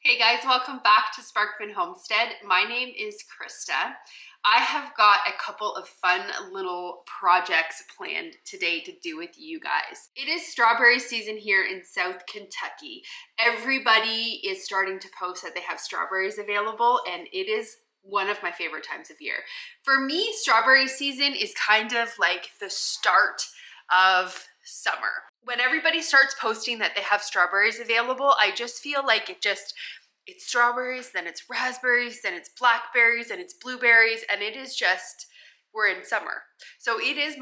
Hey guys, welcome back to Sparkman Homestead. My name is Krista. I have got a couple of fun little projects planned today to do with you guys. It is strawberry season here in South Kentucky. Everybody is starting to post that they have strawberries available, and it is one of my favorite times of year. For me, strawberry season is kind of like the start of summer. When everybody starts posting that they have strawberries available, I just feel like it's strawberries, then it's raspberries, then it's blackberries, and it's blueberries, and it is just, we're in summer. So it is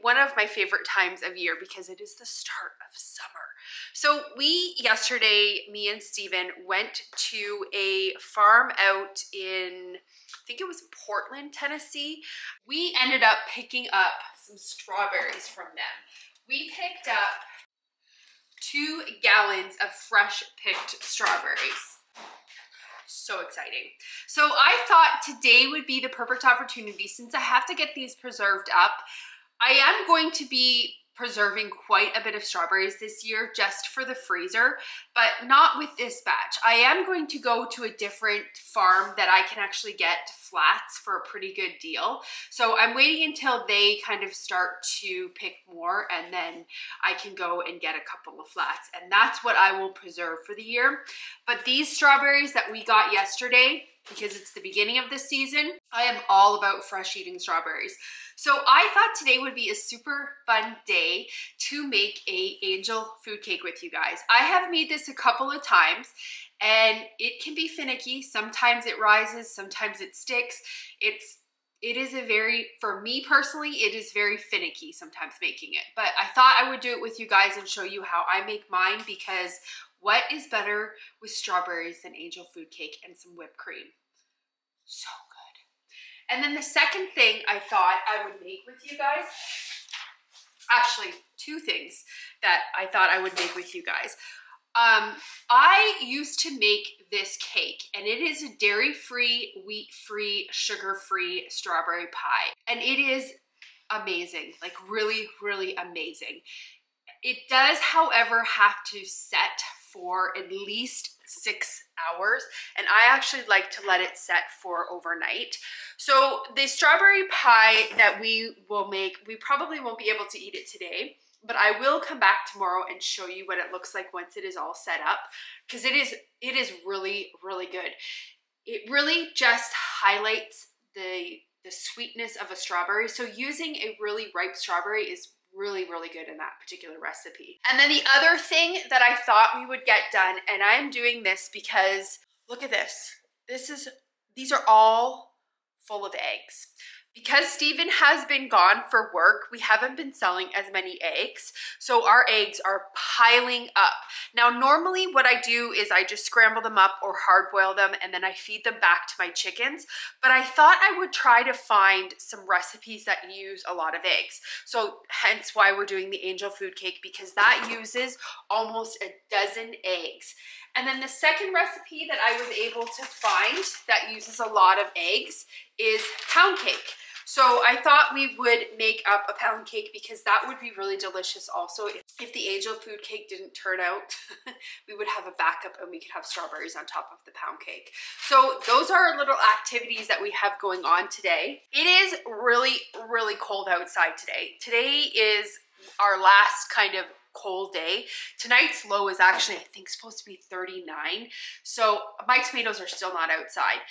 one of my favorite times of year because it is the start of summer. So yesterday, me and Steven went to a farm out in, I think it was Portland, Tennessee. We ended up picking up some strawberries from them. We picked up 2 gallons of fresh picked strawberries. So exciting. So I thought today would be the perfect opportunity, since I have to get these preserved up. I am going to be preserving quite a bit of strawberries this year just for the freezer, but not with this batch. I am going to go to a different farm that I can actually get flats for a pretty good deal. So I'm waiting until they kind of start to pick more, and then I can go and get a couple of flats, and that's what I will preserve for the year. But these strawberries that we got yesterday, because it's the beginning of the season, I am all about fresh eating strawberries. So I thought today would be a super fun day to make an angel food cake with you guys. I have made this a couple of times, and it can be finicky. Sometimes it rises, sometimes it sticks. It is a very, for me personally, it is very finicky sometimes making it. But I thought I would do it with you guys and show you how I make mine, because what is better with strawberries than angel food cake and some whipped cream? So good. And then the second thing I thought I would make with you guys, actually 2 things that I thought I would make with you guys. I used to make this cake, and it is a dairy-free, wheat-free, sugar-free strawberry pie. And it is amazing, like really, really amazing. It does, however, have to set for at least 6 hours, and I actually like to let it set for overnight. So the strawberry pie that we will make, we probably won't be able to eat it today, but I will come back tomorrow and show you what it looks like once it is all set up, because it is really, really good. It really just highlights the sweetness of a strawberry. So using a really ripe strawberry is really, really good in that particular recipe. And then the other thing that I thought we would get done, and I'm doing this because look at this. These are all full of eggs. Because Steven has been gone for work, we haven't been selling as many eggs, so our eggs are piling up. Now, normally what I do is I just scramble them up or hard boil them, and then I feed them back to my chickens, but I thought I would try to find some recipes that use a lot of eggs. So hence why we're doing the angel food cake, because that uses almost a dozen eggs. And then the second recipe that I was able to find that uses a lot of eggs is pound cake. So I thought we would make up a pound cake, because that would be really delicious also. If the angel food cake didn't turn out, we would have a backup and we could have strawberries on top of the pound cake. So those are our little activities that we have going on today. It is really, really cold outside today. Today is our last kind of cold day. Tonight's low is actually, I think, supposed to be 39. So my tomatoes are still not outside.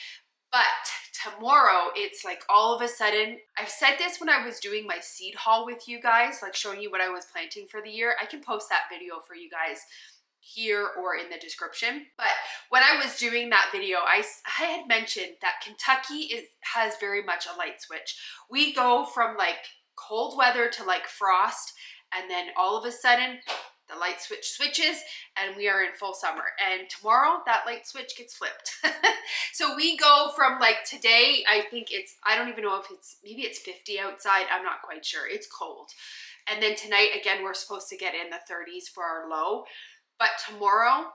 But tomorrow, it's like all of a sudden, I've said this when I was doing my seed haul with you guys, like showing you what I was planting for the year. I can post that video for you guys here or in the description. But when I was doing that video, I had mentioned that Kentucky has very much a light switch. We go from like cold weather to like frost, and then all of a sudden, the light switch switches and we are in full summer. And tomorrow that light switch gets flipped. So we go from like today, I think I don't even know if maybe it's 50 outside. I'm not quite sure. It's cold. And then tonight, again, we're supposed to get in the 30s for our low. But tomorrow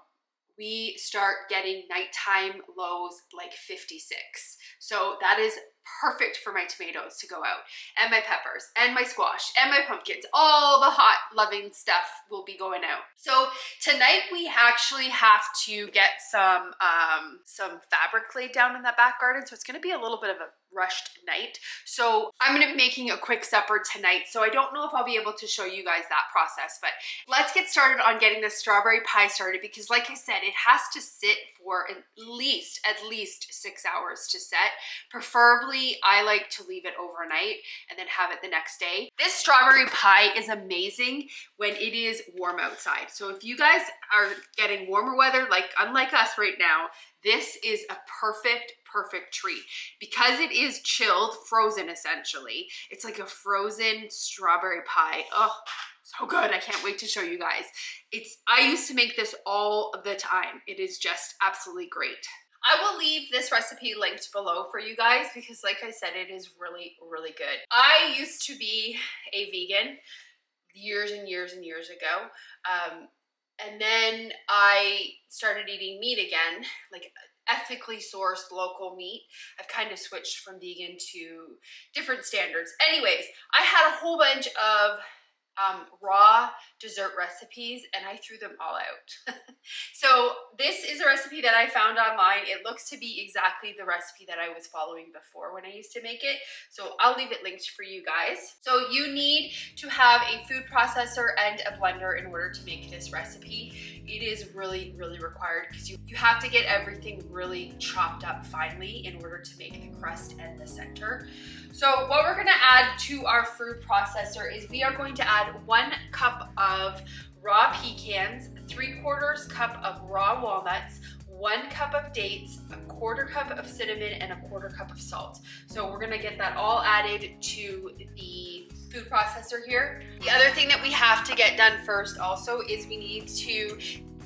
we start getting nighttime lows like 56. So that is perfect for my tomatoes to go out, and my peppers, and my squash, and my pumpkins. All the hot, loving stuff will be going out. So tonight we actually have to get some fabric laid down in that back garden, so it's gonna be a little bit of a rushed night. So I'm gonna be making a quick supper tonight, so I don't know if I'll be able to show you guys that process, but let's get started on getting this strawberry pie started, because like I said, it has to sit for at least 6 hours to set. Preferably, I like to leave it overnight and then have it the next day. This strawberry pie is amazing when it is warm outside. So if you guys are getting warmer weather, like unlike us right now, this is a perfect treat. Because it is chilled, frozen essentially. It's like a frozen strawberry pie. Oh, so good. I can't wait to show you guys. I used to make this all the time. It is just absolutely great. I will leave this recipe linked below for you guys because like I said, it is really, really good. I used to be a vegan years and years and years ago. And then I started eating meat again, like ethically sourced local meat. I've kind of switched from vegan to different standards. Anyways, I had a whole bunch of raw dessert recipes and I threw them all out. So this is a recipe that I found online. It looks to be exactly the recipe that I was following before when I used to make it. So I'll leave it linked for you guys. So you need to have a food processor and a blender in order to make this recipe. It is really, really required because you have to get everything really chopped up finely in order to make the crust and the center. So what we're gonna add to our food processor is we are going to add 1 cup of raw pecans, 3/4 cup of raw walnuts, 1 cup of dates, 1/4 cup of cinnamon, and 1/4 cup of salt. So we're gonna get that all added to the food processor here. The other thing that we have to get done first also is we need to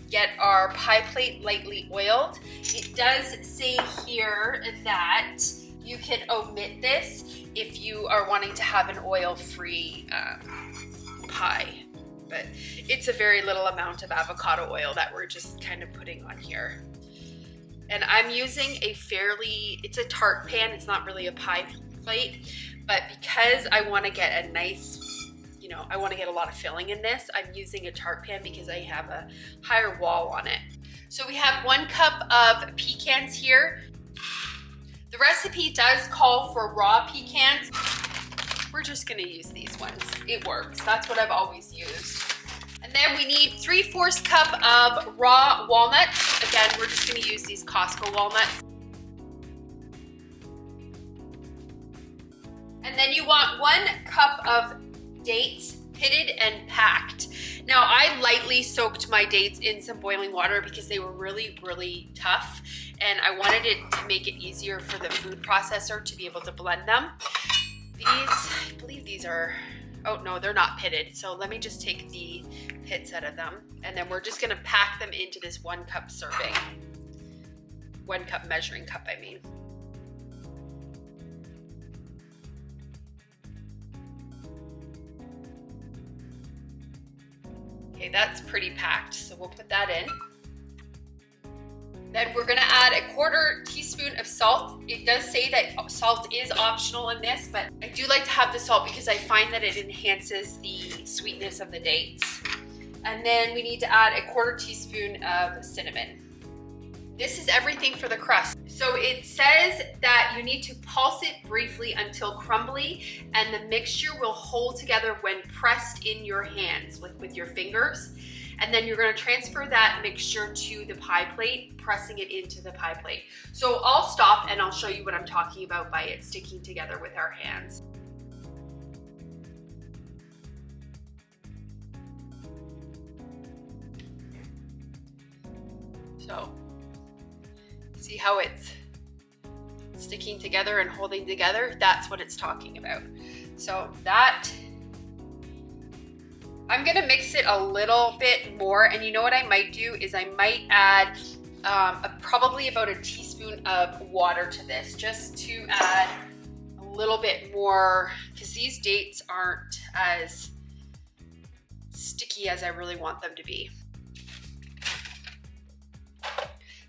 get our pie plate lightly oiled. It does say here that you can omit this if you are wanting to have an oil-free pie, but it's a very little amount of avocado oil that we're just kind of putting on here. And I'm using it's a tart pan, it's not really a pie plate, but because I want to get a nice, I want to get a lot of filling in this, I'm using a tart pan because I have a higher wall on it. So we have 1 cup of pecans here. The recipe does call for raw pecans. We're just gonna use these ones. It works, that's what I've always used. And then we need 3/4 cup of raw walnuts. Again, we're just gonna use these Costco walnuts. And then you want 1 cup of dates, pitted and packed. Now I lightly soaked my dates in some boiling water because they were really, really tough. And I wanted it to make it easier for the food processor to be able to blend them. I believe these are, oh no, they're not pitted. So let me just take the pits out of them. And then we're just gonna pack them into this 1 cup serving. 1 cup measuring cup, I mean. Okay, that's pretty packed, so we'll put that in. Then we're gonna add 1/4 teaspoon of salt. It does say that salt is optional in this, but I do like to have the salt because I find that it enhances the sweetness of the dates. And then we need to add 1/4 teaspoon of cinnamon. This is everything for the crust. So it says that you need to pulse it briefly until crumbly, and the mixture will hold together when pressed in your hands, like with your fingers. And then you're gonna transfer that mixture to the pie plate, pressing it into the pie plate. So I'll stop and I'll show you what I'm talking about by it sticking together with our hands. So, see how it's sticking together and holding together? That's what it's talking about. So that, I'm gonna mix it a little bit more, and you know what I might do is I might add probably about a teaspoon of water to this, just to add a little bit more, because these dates aren't as sticky as I really want them to be.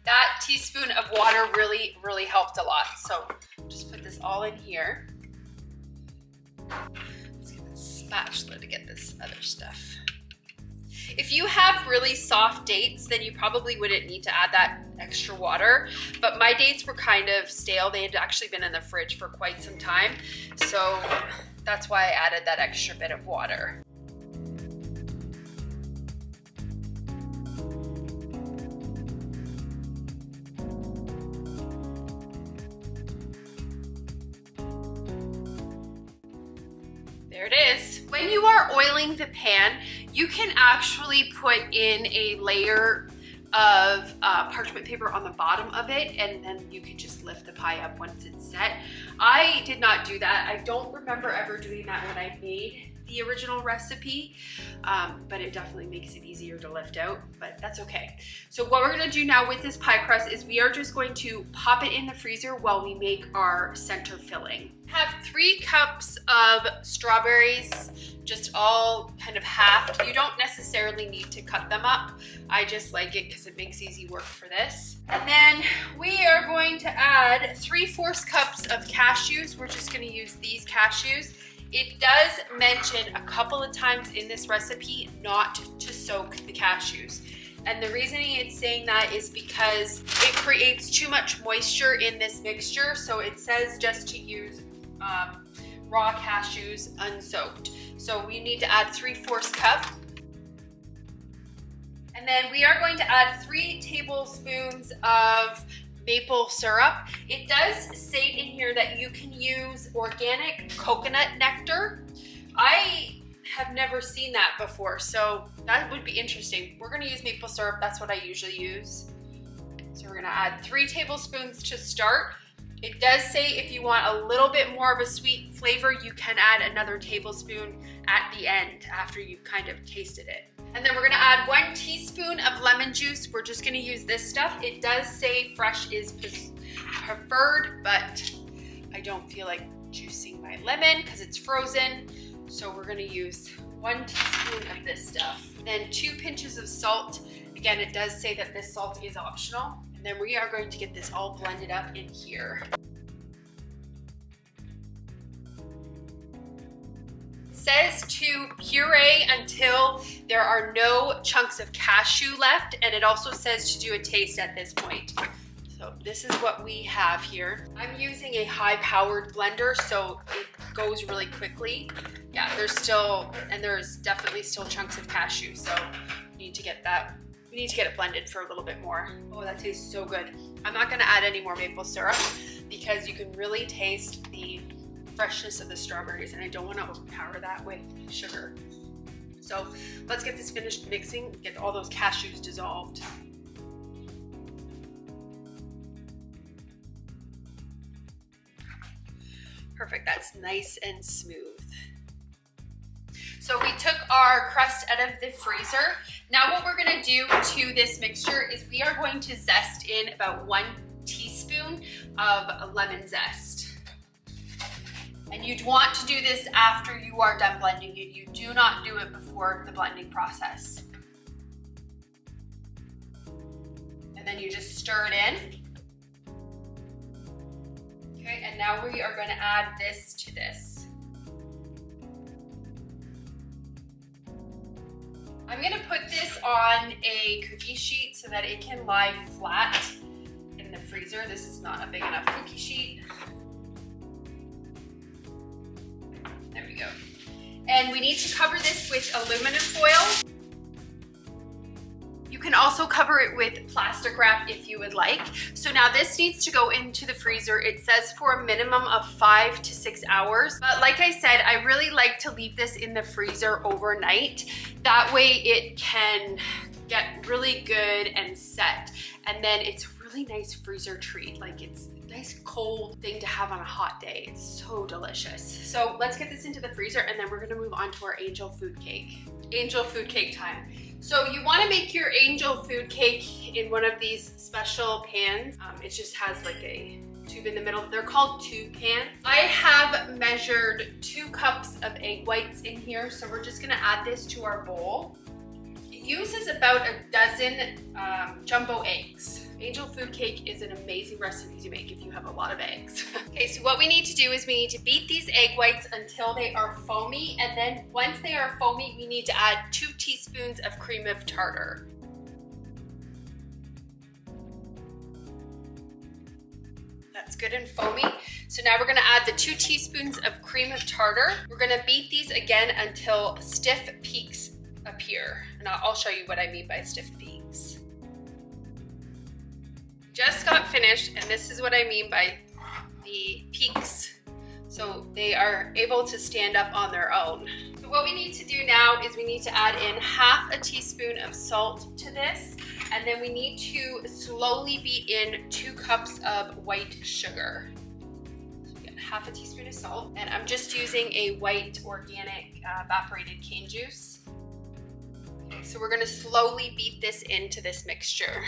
That teaspoon of water really helped a lot. So just put this this all in here. Let's get this spatula to get this other stuff. If you have really soft dates, then you probably wouldn't need to add that extra water, but my dates were kind of stale. They had actually been in the fridge for quite some time, so that's why I added that extra bit of water. There it is. When you are oiling the pan, you can actually put in a layer of parchment paper on the bottom of it, and then you can just lift the pie up once it's set. I did not do that. I don't remember ever doing that when I made the original recipe, but it definitely makes it easier to lift out, but that's okay. So what we're gonna do now with this pie crust is we are just going to pop it in the freezer while we make our center filling. I have 3 cups of strawberries, just all kind of halved. You don't necessarily need to cut them up. I just like it because it makes easy work for this. And then we are going to add 3/4 cups of cashews. We're just gonna use these cashews. It does mention a couple of times in this recipe not to soak the cashews. And the reasoning it's saying that is because it creates too much moisture in this mixture. So it says just to use raw cashews unsoaked. So we need to add 3/4 cup. And then we are going to add 3 tablespoons of maple syrup. It does say in here that you can use organic coconut nectar. I have never seen that before, so that would be interesting. We're gonna use maple syrup, that's what I usually use. So we're gonna add 3 tablespoons to start. It does say if you want a little bit more of a sweet flavor, you can add another tablespoon at the end after you've kind of tasted it. And then we're gonna add 1 teaspoon of lemon juice. We're just gonna use this stuff. It does say fresh is preferred, but I don't feel like juicing my lemon because it's frozen. So we're gonna use 1 teaspoon of this stuff. Then 2 pinches of salt. Again, it does say that this salt is optional. And then we are going to get this all blended up in here. Says to puree until there are no chunks of cashew left, and it also says to do a taste at this point. So this is what we have here. I'm using a high-powered blender, so it goes really quickly. Yeah, there's definitely still chunks of cashew, so we need to get it blended for a little bit more. Oh, that tastes so good. I'm not gonna add any more maple syrup because you can really taste the freshness of the strawberries, and I don't want to overpower that with sugar. So let's get this finished mixing, get all those cashews dissolved. Perfect, that's nice and smooth. So we took our crust out of the freezer. Now what we're gonna do to this mixture is we are going to zest in about 1 teaspoon of lemon zest. And you'd want to do this after you are done blending it. You do not do it before the blending process. And then you just stir it in. Okay, and now we are going to add this to this. I'm going to put this on a cookie sheet so that it can lie flat in the freezer. This is not a big enough cookie sheet. There we go. And we need to cover this with aluminum foil. You can also cover it with plastic wrap if you would like. So now this needs to go into the freezer. It says for a minimum of 5 to 6 hours. But like I said, I really like to leave this in the freezer overnight. That way it can get really good and set. And then it's a really nice freezer treat. Like it's a nice cold thing to have on a hot day. It's so delicious. So let's get this into the freezer and then we're gonna move on to our angel food cake. Angel food cake time. So you want to make your angel food cake in one of these special pans. It just has like a tube in the middle. They're called tube pans. I have measured 2 cups of egg whites in here. So we're just gonna add this to our bowl. It uses about a dozen jumbo eggs. Angel food cake is an amazing recipe to make if you have a lot of eggs. Okay, Okay, so what we need to do is we need to beat these egg whites until they are foamy, and then once they are foamy, we need to add 2 teaspoons of cream of tartar. That's good and foamy. So now we're gonna add the 2 teaspoons of cream of tartar. We're gonna beat these again until stiff peaks appear. And I'll show you what I mean by stiff peaks. Just got finished, and this is what I mean by the peaks. So they are able to stand up on their own. So what we need to do now is we need to add in half a teaspoon of salt to this, and then we need to slowly beat in 2 cups of white sugar. So we get half a teaspoon of salt, and I'm just using a white organic evaporated cane juice. Okay, so we're gonna slowly beat this into this mixture.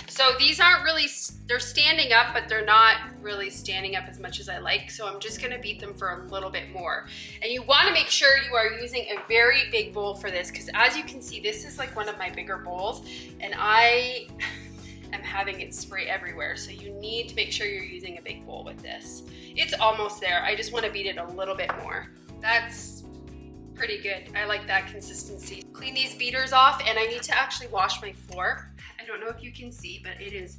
So these aren't really, they're standing up, but they're not really standing up as much as I like. So I'm just gonna beat them for a little bit more. And you wanna make sure you are using a very big bowl for this, because as you can see, this is like one of my bigger bowls, and I am having it spray everywhere. So you need to make sure you're using a big bowl with this. It's almost there. I just wanna beat it a little bit more. That's pretty good. I like that consistency. Clean these beaters off, and I need to actually wash my floor. I don't know if you can see, but it is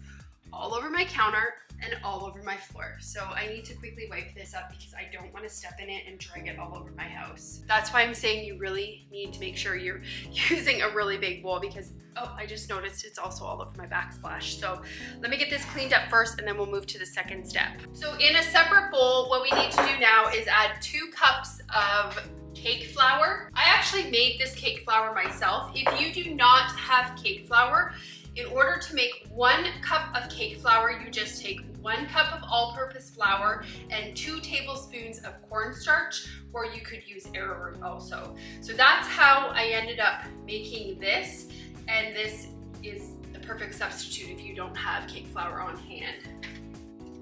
all over my counter and all over my floor. So I need to quickly wipe this up because I don't want to step in it and drag it all over my house. That's why I'm saying you really need to make sure you're using a really big bowl, because, oh, I just noticed it's also all over my backsplash. So let me get this cleaned up first, and then we'll move to the second step. So in a separate bowl, what we need to do now is add 2 cups of cake flour. I actually made this cake flour myself. If you do not have cake flour, in order to make 1 cup of cake flour, you just take 1 cup of all-purpose flour and 2 tablespoons of cornstarch, or you could use arrowroot also. So that's how I ended up making this, and this is the perfect substitute if you don't have cake flour on hand.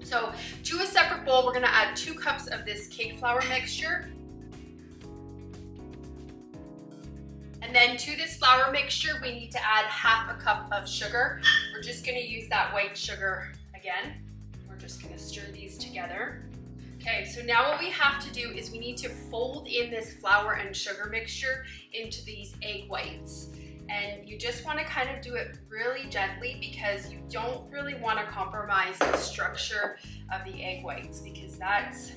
So to a separate bowl, we're gonna add 2 cups of this cake flour mixture. And then to this flour mixture, we need to add half a cup of sugar. We're just gonna use that white sugar again. We're just gonna stir these together. Okay, so now what we have to do is we need to fold in this flour and sugar mixture into these egg whites. And you just wanna kind of do it really gently, because you don't really wanna compromise the structure of the egg whites, because that's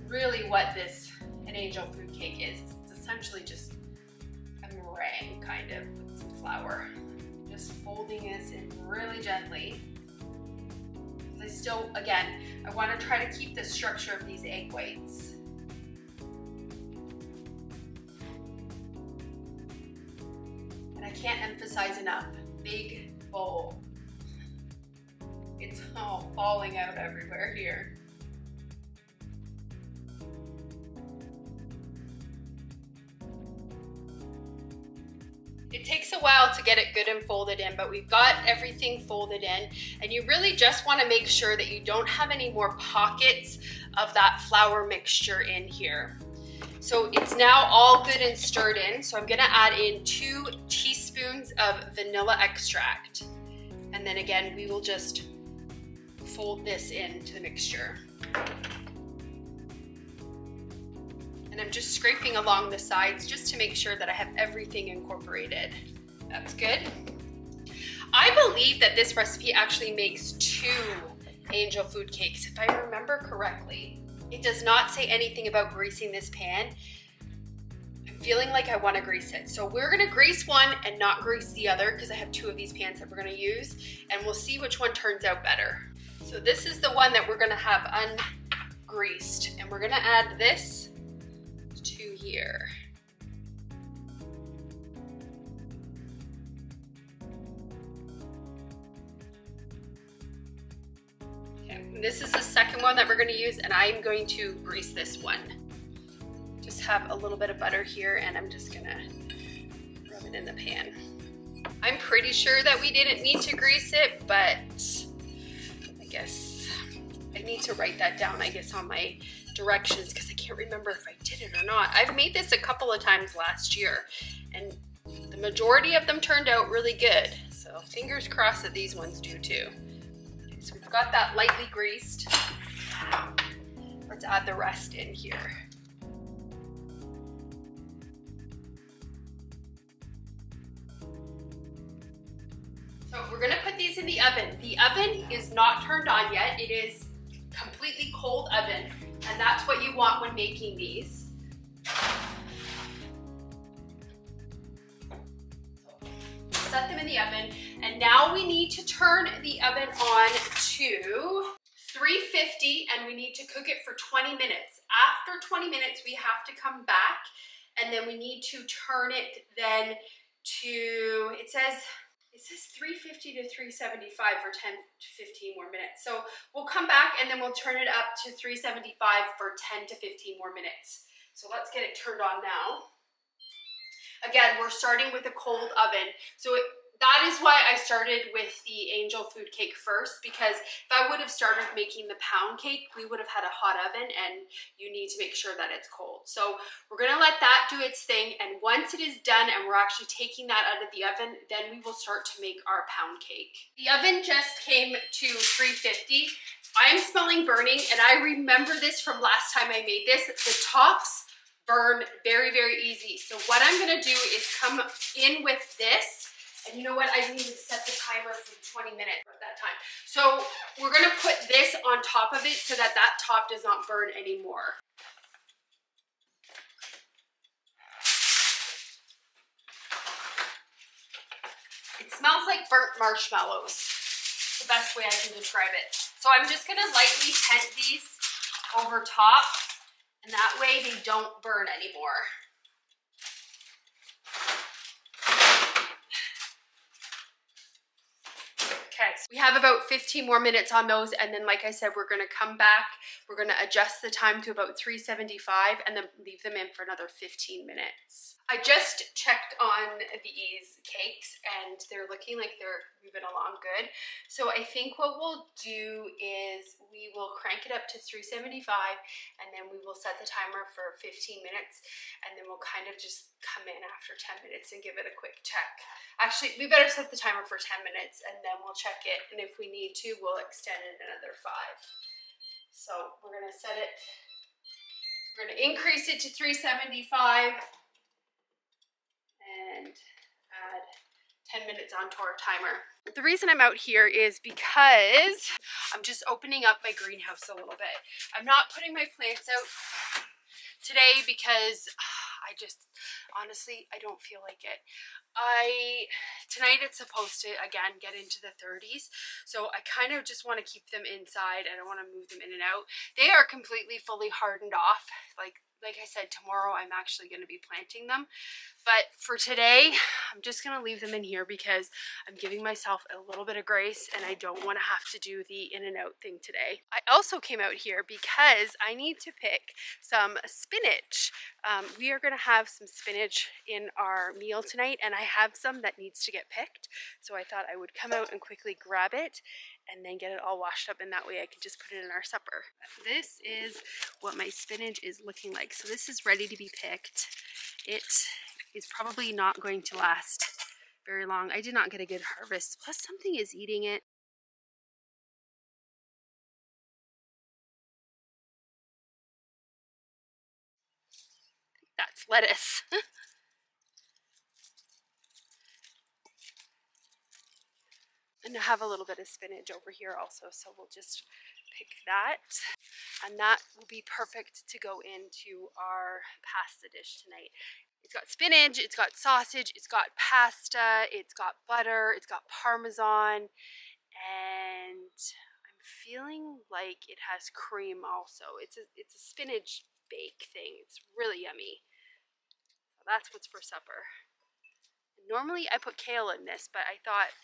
really what an angel food cake is. It's essentially just meringue kind of with some flour. Just folding this in really gently. I still, again, I want to try to keep the structure of these egg whites. And I can't emphasize enough, big bowl. It's all falling out everywhere here. It takes a while to get it good and folded in, but we've got everything folded in, and you really just want to make sure that you don't have any more pockets of that flour mixture in here. So it's now all good and stirred in, so I'm going to add in 2 teaspoons of vanilla extract. And then again, we will just fold this into the mixture. And I'm just scraping along the sides just to make sure that I have everything incorporated. That's good. I believe that this recipe actually makes 2 angel food cakes, if I remember correctly. It does not say anything about greasing this pan. I'm feeling like I want to grease it. So we're going to grease one and not grease the other, because I have 2 of these pans that we're going to use, and we'll see which one turns out better. So this is the one that we're going to have ungreased, and we're going to add this to here. Okay, this is the second one that we're going to use, and I'm going to grease this one. Just have a little bit of butter here, and I'm just gonna rub it in the pan. I'm pretty sure that we didn't need to grease it, but I guess I need to write that down, I guess, on my directions because I can't remember if I did it or not. I've made this a couple of times last year and the majority of them turned out really good. So fingers crossed that these ones do too. Okay, so we've got that lightly greased. Let's add the rest in here. So we're gonna put these in the oven. The oven is not turned on yet. It is completely cold oven, and that's what you want when making these. So set them in the oven, and now we need to turn the oven on to 350, and we need to cook it for 20 minutes. After 20 minutes, we have to come back, and then we need to turn it then to, it says 350 to 375 for 10 to 15 more minutes. So we'll come back and then we'll turn it up to 375 for 10 to 15 more minutes. So let's get it turned on now. Again, we're starting with a cold oven. So that is why I started with the angel food cake first, because if I would have started making the pound cake, we would have had a hot oven and you need to make sure that it's cold. So we're gonna let that do its thing, and once it is done and we're actually taking that out of the oven, then we will start to make our pound cake. The oven just came to 350. I am smelling burning, and I remember this from last time I made this. The tops burn very, very easy. So what I'm gonna do is come in with this. And you know what? I didn't even set the timer for 20 minutes at that time. So we're gonna put this on top of it so that that top does not burn anymore. It smells like burnt marshmallows. It's the best way I can describe it. So I'm just gonna lightly tent these over top, and that way they don't burn anymore. Okay, so we have about 15 more minutes on those, and then like I said, we're gonna come back, we're gonna adjust the time to about 375 and then leave them in for another 15 minutes. I just checked on these cakes and they're looking like they're moving along good. So I think what we'll do is we will crank it up to 375 and then we will set the timer for 15 minutes and then we'll kind of just come in after 10 minutes and give it a quick check. Actually, we better set the timer for 10 minutes and then we'll check it, and if we need to, we'll extend it another 5. So we're gonna set it, we're gonna increase it to 375 and add 10 minutes onto our timer. The reason I'm out here is because I'm just opening up my greenhouse a little bit. I'm not putting my plants out today because honestly, I don't feel like it. Tonight it's supposed to, again, get into the 30s, so I kind of just want to keep them inside. I don't want to move them in and out. They are completely, fully hardened off. Like I said, tomorrow I'm actually going to be planting them. But for today, I'm just going to leave them in here because I'm giving myself a little bit of grace and I don't want to have to do the in and out thing today. I also came out here because I need to pick some spinach. We are going to have some spinach in our meal tonight, and I have some that needs to get picked. So I thought I would come out and quickly grab it and then get it all washed up, and that way I can just put it in our supper. This is what my spinach is looking like. So this is ready to be picked. It is probably not going to last very long. I did not get a good harvest, plus something is eating it. I think that's lettuce. And I have a little bit of spinach over here also, so we'll just pick that. And that will be perfect to go into our pasta dish tonight. It's got spinach, it's got sausage, it's got pasta, it's got butter, it's got Parmesan, and I'm feeling like it has cream also. It's a spinach bake thing. It's really yummy. So that's what's for supper. Normally I put kale in this, but I thought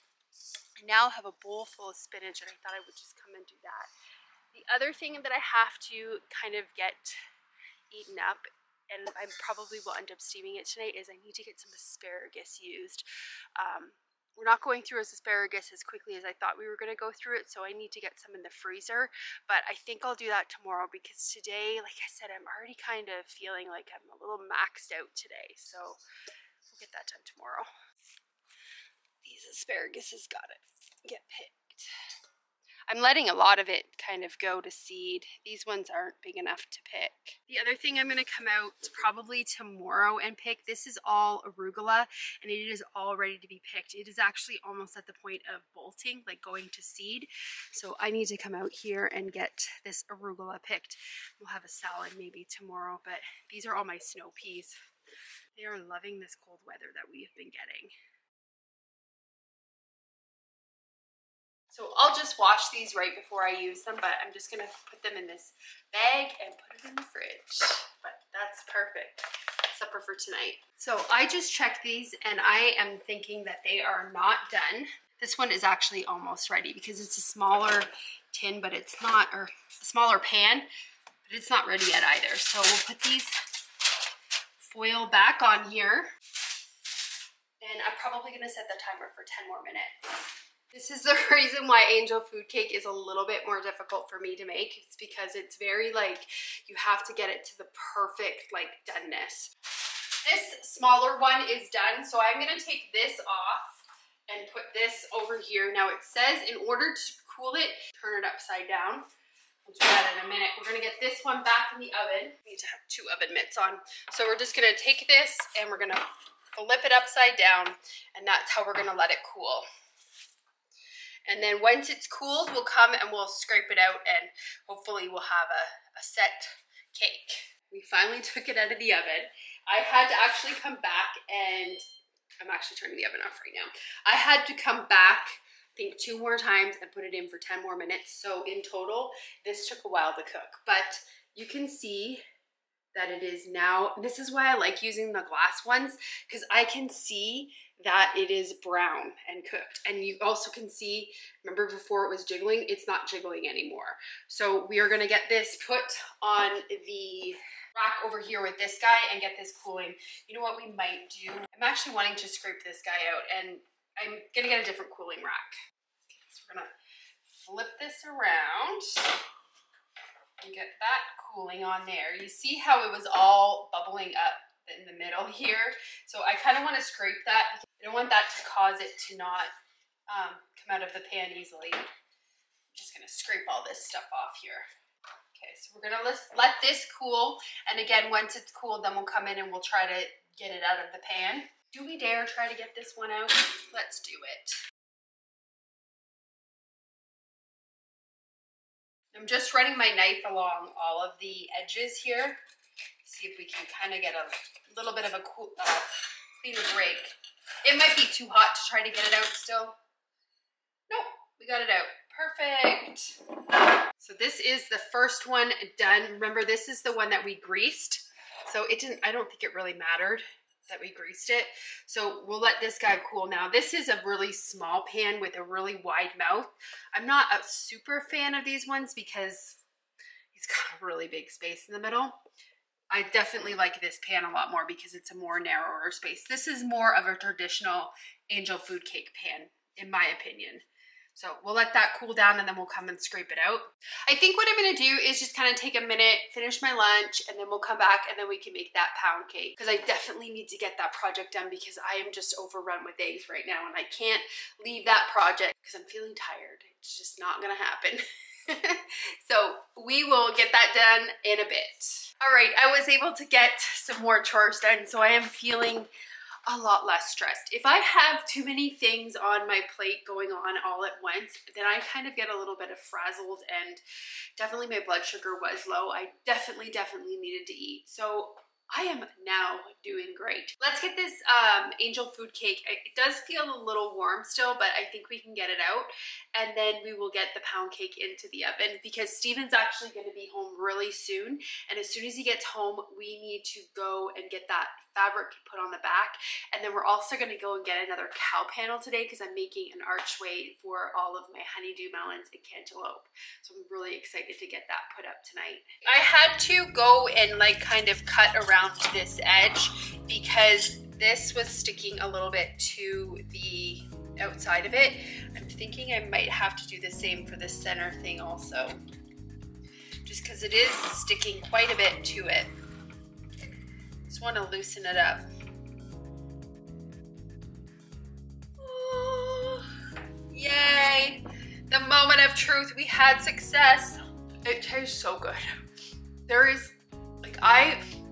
I now have a bowl full of spinach and I thought I would just come and do that. The other thing that I have to kind of get eaten up, and I probably will end up steaming it tonight, is I need to get some asparagus used. we're not going through asparagus as quickly as I thought we were going to go through it, so I need to get some in the freezer. But I think I'll do that tomorrow because today, like I said, I'm already kind of feeling like I'm a little maxed out today. So we'll get that done tomorrow. These asparagus has got to get picked. I'm letting a lot of it kind of go to seed. These ones aren't big enough to pick. The other thing I'm going to come out probably tomorrow and pick, this is all arugula and it is all ready to be picked. It is actually almost at the point of bolting, like going to seed. So I need to come out here and get this arugula picked. We'll have a salad maybe tomorrow, but these are all my snow peas. They are loving this cold weather that we have been getting. So I'll just wash these right before I use them, but I'm just gonna put them in this bag and put it in the fridge. But that's perfect. Supper for tonight. So I just checked these and I am thinking that they are not done. This one is actually almost ready because it's a smaller tin, but it's not, or a smaller pan, but it's not ready yet either. So we'll put these foil back on here. And I'm probably gonna set the timer for 10 more minutes. This is the reason why angel food cake is a little bit more difficult for me to make. It's because it's very like, you have to get it to the perfect like doneness. This smaller one is done, so I'm gonna take this off and put this over here. Now it says in order to cool it, turn it upside down. We'll do that in a minute. We're gonna get this one back in the oven. We need to have 2 oven mitts on. So we're just gonna take this and we're gonna flip it upside down, and that's how we're gonna let it cool. And then once it's cooled, we'll come and we'll scrape it out and hopefully we'll have a set cake. We finally took it out of the oven. I had to actually come back and I'm actually turning the oven off right now. I had to come back, I think 2 more times and put it in for 10 more minutes. So in total, this took a while to cook, but you can see that it is now, this is why I like using the glass ones, because I can see that it is brown and cooked. And you also can see, remember before it was jiggling, it's not jiggling anymore. So we are gonna get this put on the rack over here with this guy and get this cooling. You know what we might do? I'm actually wanting to scrape this guy out and I'm gonna get a different cooling rack. Okay, so we're gonna flip this around and get that cooling on there. You see how it was all bubbling up in the middle here? So I kind of want to scrape that. I don't want that to cause it to not come out of the pan easily. I'm just going to scrape all this stuff off here. Okay, so we're going to let this cool. And again, once it's cooled, then we'll come in and we'll try to get it out of the pan. Do we dare try to get this one out? Let's do it. I'm just running my knife along all of the edges here. See if we can kind of get a little bit of a cleaner break. It might be too hot to try to get it out still. Nope, we got it out. Perfect. So this is the first one done. Remember, this is the one that we greased. So it didn't, I don't think it really mattered that we greased it. So we'll let this guy cool now. This is a really small pan with a really wide mouth. I'm not a super fan of these ones because it's got a really big space in the middle. I definitely like this pan a lot more because it's a more narrower space. This is more of a traditional angel food cake pan, in my opinion. So we'll let that cool down and then we'll come and scrape it out. I think what I'm gonna do is just kind of take a minute, finish my lunch, and then we'll come back and then we can make that pound cake. Because I definitely need to get that project done because I am just overrun with eggs right now and I can't leave that project because I'm feeling tired. It's just not gonna happen. So we will get that done in a bit. All right, I was able to get some more chores done, so I am feeling a lot less stressed. If I have too many things on my plate going on all at once, then I kind of get a little bit of frazzled and definitely my blood sugar was low. I definitely needed to eat. So I am now doing great. Let's get this angel food cake. It does feel a little warm still, but I think we can get it out. And then we will get the pound cake into the oven because Steven's actually going to be home really soon. And as soon as he gets home, we need to go and get that fabric put on the back. And then we're also going to go and get another cow panel today because I'm making an archway for all of my honeydew melons and cantaloupe. So I'm really excited to get that put up tonight. I had to go and like kind of cut around this edge because this was sticking a little bit to the outside of it. I'm thinking I might have to do the same for the center thing also, just because it is sticking quite a bit to it. Just want to loosen it up. Oh, yay! The moment of truth, we had success. It tastes so good. There is, like,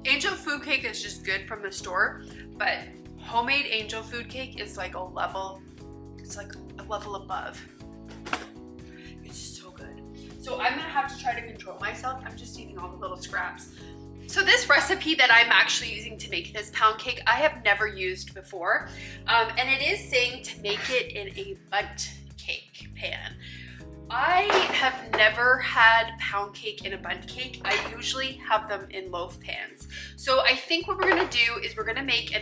angel food cake is just good from the store, but homemade angel food cake is like a level, it's like a level above. It's so good. So I'm gonna have to try to control myself. I'm just eating all the little scraps. So this recipe that I'm actually using to make this pound cake, I have never used before. And it is saying to make it in a bundt cake pan. I have never had pound cake in a bundt cake. I usually have them in loaf pans. So I think what we're gonna do is we're gonna make,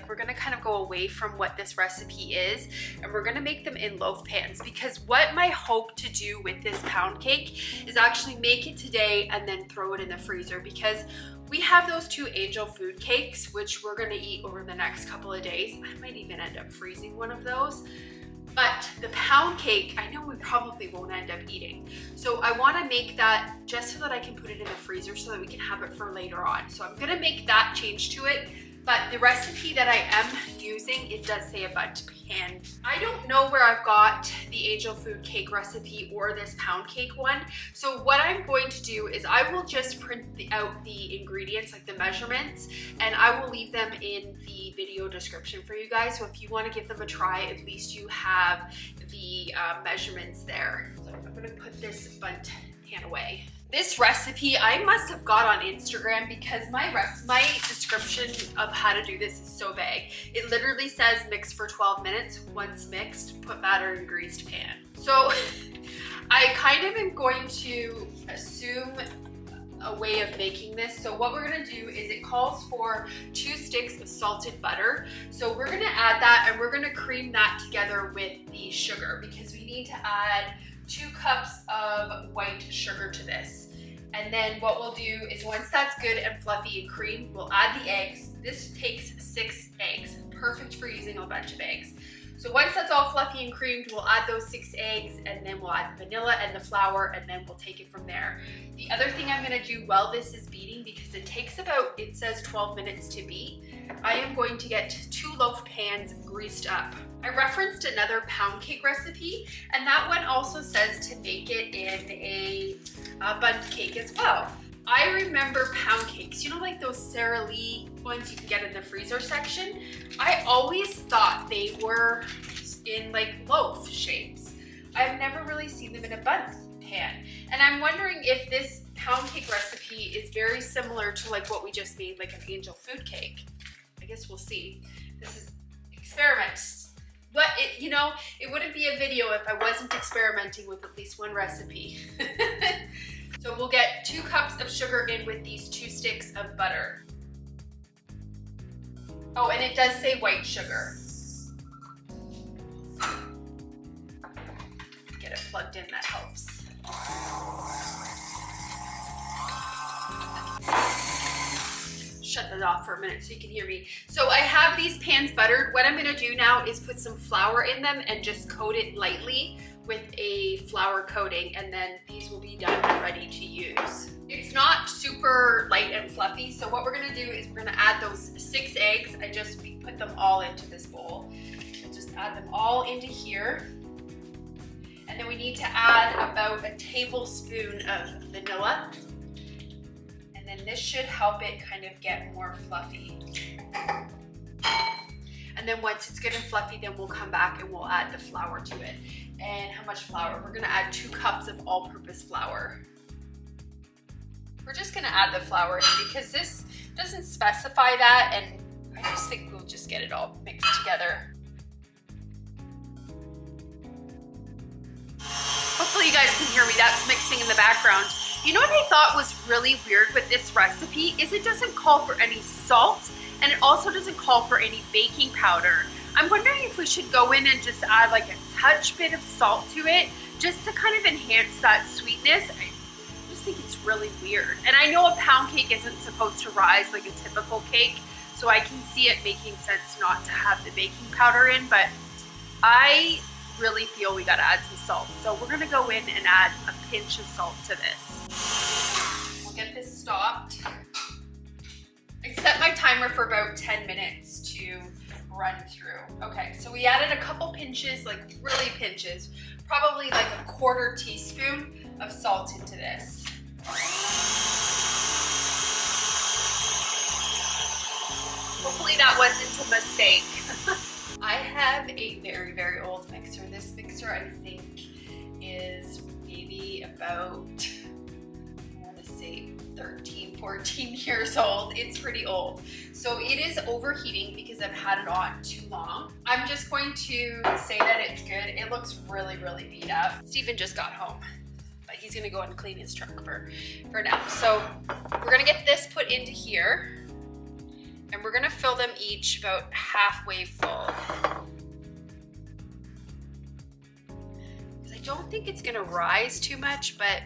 we're gonna kind of go away from what this recipe is, and we're gonna make them in loaf pans, because what my hope to do with this pound cake is actually make it today and then throw it in the freezer, because we have those 2 angel food cakes, which we're gonna eat over the next couple of days. I might even end up freezing one of those. But the pound cake, I know we probably won't end up eating. So I wanna make that just so that I can put it in the freezer so that we can have it for later on. So I'm gonna make that change to it. But the recipe that I am using, it does say a bundt pan. I don't know where I've got the angel food cake recipe or this pound cake one. So what I'm going to do is I will just print out the ingredients, like the measurements, and I will leave them in the video description for you guys. So if you want to give them a try, at least you have the measurements there. So I'm going to put this bundt pan away. This recipe I must have got on Instagram, because my description of how to do this is so vague. It literally says mix for 12 minutes. Once mixed, put batter in greased pan. So I kind of am going to assume a way of making this. So what we're gonna do is it calls for 2 sticks of salted butter. So we're gonna add that, and we're gonna cream that together with the sugar, because we need to add 2 cups of white sugar to this. And then what we'll do is once that's good and fluffy and creamed, we'll add the eggs. This takes 6 eggs, perfect for using a bunch of eggs. So once that's all fluffy and creamed, we'll add those 6 eggs, and then we'll add the vanilla and the flour, and then we'll take it from there. The other thing I'm gonna do while this is beating, because it takes about, it says 12 minutes to beat, I am going to get 2 loaf pans greased up. I referenced another pound cake recipe, and that one also says to make it in a bundt cake as well. I remember pound cakes, you know, like those Sara Lee ones you can get in the freezer section? I always thought they were in like loaf shapes. I've never really seen them in a bundt pan. And I'm wondering if this pound cake recipe is very similar to like what we just made, like an angel food cake. I guess we'll see. This is experiments. But it, you know, it wouldn't be a video if I wasn't experimenting with at least one recipe. So we'll get 2 cups of sugar in with these 2 sticks of butter. Oh, and it does say white sugar. Get it plugged in, that helps. Shut that off for a minute so you can hear me. So I have these pans buttered. What I'm gonna do now is put some flour in them and just coat it lightly with a flour coating, and then these will be done and ready to use. It's not super light and fluffy, so what we're gonna do is we're gonna add those 6 eggs. We put them all into this bowl. We'll just add them all into here. And then we need to add about a tablespoon of vanilla. And then this should help it kind of get more fluffy. And then once it's good and fluffy, then we'll come back and we'll add the flour to it. And how much flour? We're gonna add 2 cups of all-purpose flour. We're just gonna add the flour in because this doesn't specify that, and I just think we'll just get it all mixed together. Hopefully you guys can hear me. That's mixing in the background. You know what I thought was really weird with this recipe is it doesn't call for any salt, and it also doesn't call for any baking powder. I'm wondering if we should go in and just add like a touch bit of salt to it just to kind of enhance that sweetness. I just think it's really weird. And I know a pound cake isn't supposed to rise like a typical cake, so I can see it making sense not to have the baking powder in, but I really feel we gotta add some salt. So we're gonna go in and add a pinch of salt to this. We'll get this stopped. I set my timer for about 10 minutes to run through. Okay, so we added a couple pinches, like really pinches, probably like a 1/4 teaspoon of salt into this. Hopefully that wasn't a mistake. I have a very, very old mixer. This mixer, I think, is maybe about, I want to say 13, 14 years old. It's pretty old. So it is overheating because I've had it on too long. I'm just going to say that it's good. It looks really, really beat up. Stephen just got home, but he's gonna go and clean his truck for now. So we're gonna get this put into here. And we're gonna fill them each about halfway full. Because I don't think it's gonna rise too much, but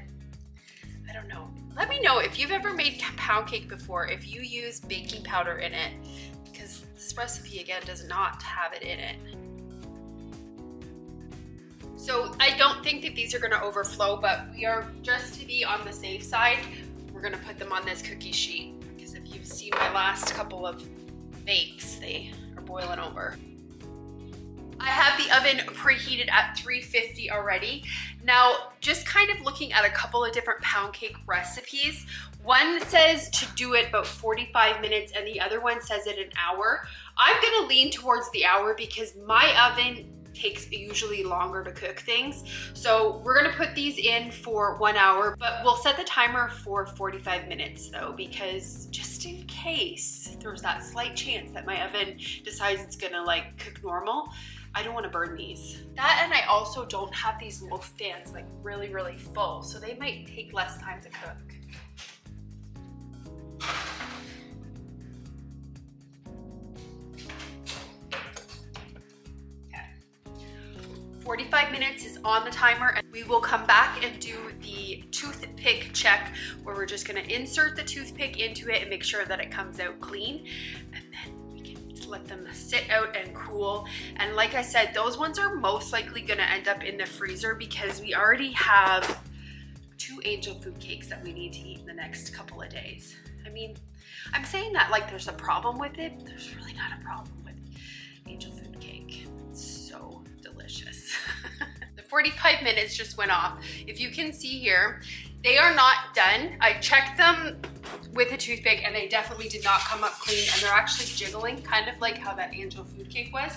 I don't know. Let me know if you've ever made pound cake before, if you use baking powder in it, because this recipe again does not have it in it. So I don't think that these are gonna overflow, but we are, just to be on the safe side, we're gonna put them on this cookie sheet. If you've seen my last couple of bakes, they are boiling over. I have the oven preheated at 350 already. Now, just kind of looking at a couple of different pound cake recipes, one says to do it about 45 minutes and the other one says it an hour. I'm gonna lean towards the hour because my oven takes usually longer to cook things. So we're gonna put these in for 1 hour, but we'll set the timer for 45 minutes though, because just in case there's that slight chance that my oven decides it's gonna like cook normal, I don't wanna burn these. That, and I also don't have these loaf fans like really, really full, so they might take less time to cook. 45 minutes is on the timer, and we will come back and do the toothpick check where we're just gonna insert the toothpick into it and make sure that it comes out clean, and then we can let them sit out and cool. And like I said, those ones are most likely gonna end up in the freezer because we already have 2 angel food cakes that we need to eat in the next couple of days. I mean, I'm saying that like there's a problem with it, but there's really not a problem with angel food cake. It's so delicious. The 45 minutes just went off. If you can see here, they are not done. I checked them with a toothpick and they definitely did not come up clean, and they're actually jiggling, kind of like how that angel food cake was.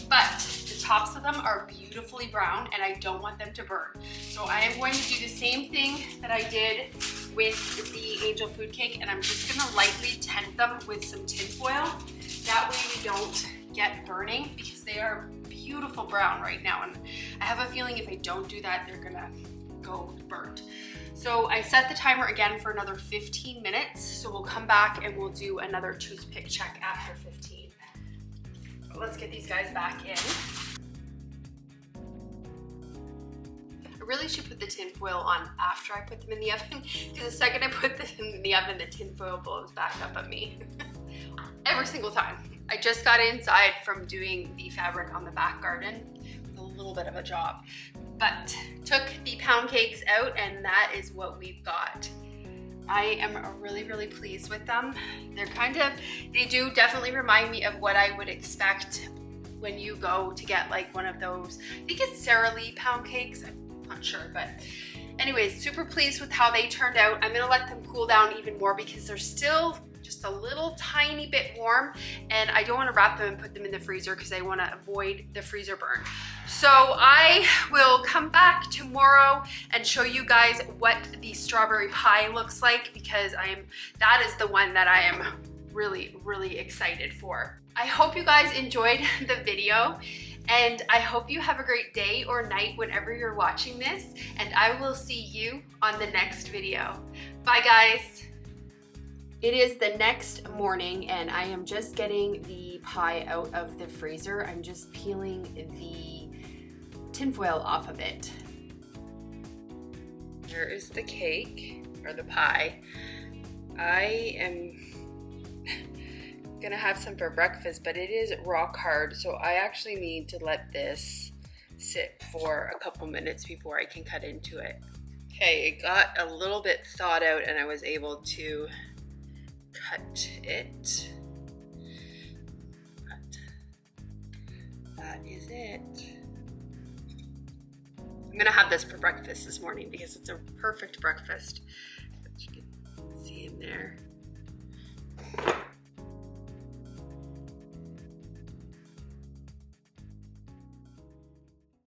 But the tops of them are beautifully brown and I don't want them to burn. So I am going to do the same thing that I did with the angel food cake, and I'm just gonna lightly tent them with some tin foil. That way we don't get burning, because they are beautiful brown right now, and I have a feeling if I don't do that, they're gonna go burnt. So I set the timer again for another 15 minutes, so we'll come back and we'll do another toothpick check after 15. But let's get these guys back in. I really should put the tin foil on after I put them in the oven, because the second I put them in the oven, the tin foil blows back up at me. Every single time. I just got inside from doing the fabric on the back garden. It was a little bit of a job, but took the pound cakes out, and that is what we've got. I am really, really pleased with them. They're they do definitely remind me of what I would expect when you go to get like one of those, I think it's Sara Lee pound cakes, I'm not sure, but anyways, super pleased with how they turned out. I'm gonna let them cool down even more because they're still just a little tiny bit warm, and I don't want to wrap them and put them in the freezer because I want to avoid the freezer burn. So I will come back tomorrow and show you guys what the strawberry pie looks like, because that is the one that I am really, really excited for. I hope you guys enjoyed the video, and I hope you have a great day or night whenever you're watching this, and I will see you on the next video. Bye guys. It is the next morning and I am just getting the pie out of the freezer. I'm just peeling the tinfoil off of it. Here is the cake, or the pie. I am gonna have some for breakfast, but it is rock hard, so I actually need to let this sit for a couple minutes before I can cut into it. Okay, it got a little bit thawed out and I was able to cut it. But that is it. I'm gonna have this for breakfast this morning because it's a perfect breakfast.